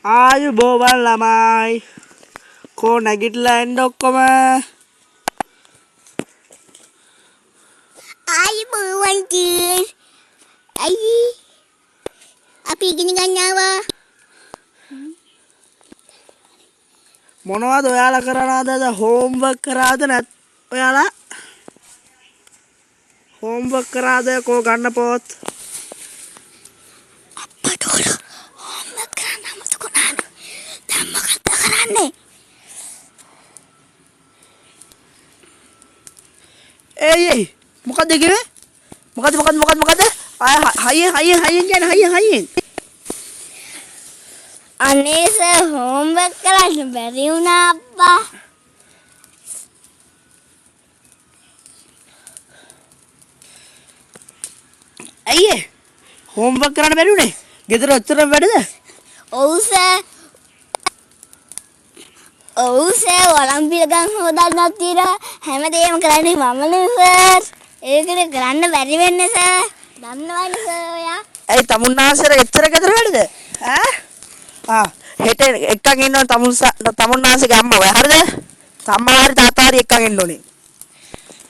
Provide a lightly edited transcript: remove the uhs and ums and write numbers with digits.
ආයුබෝවන් ළමයි කෝ නැගිටලා එන්න ඔක්කොම ආයුබෝවන් කී අයියි අපි ඉගෙන ගන්නවා මොනවද ඔයාලා කරනවද හෝම්වර්ක් කරාද නැත් ඔයාලා හෝම්වර්ක් කරාද කෝ ගන්න පොත් අප්පට හෝම්වර්ක් කරන්න අමතක වුණාද දැන් මොකක්ද කරන්නේ ඒයි මොකද්ද කිව්වේ මොකද්ද හයියෙන් කියන්නේ හයියෙන් අනේ සර් හෝම්වර්ක් කරන්න බැරි වුණා අප්පා අයියේ හෝම්වර්ක් කරන්න බැරි උනේ ගෙදර ඔච්චර වැඩද ඔව් සර් ඔලම්පික ගම් හොදන්නත් තියලා හැමදේම කරන්නේ මමනේ සර් ඒකනේ කරන්න බැරි වෙන්නේ සර් දන්නවනේ සර් ඔයා ඇයි තමුන්නාසර එච්චර ගෙදර වැඩද හෙට එක්කන් ඉන්නව තමුන්නාසගේ අම්මා ඔය හරිද අම්මා හරි තාත්තා හරි එක්කන් එන්න ඕනේ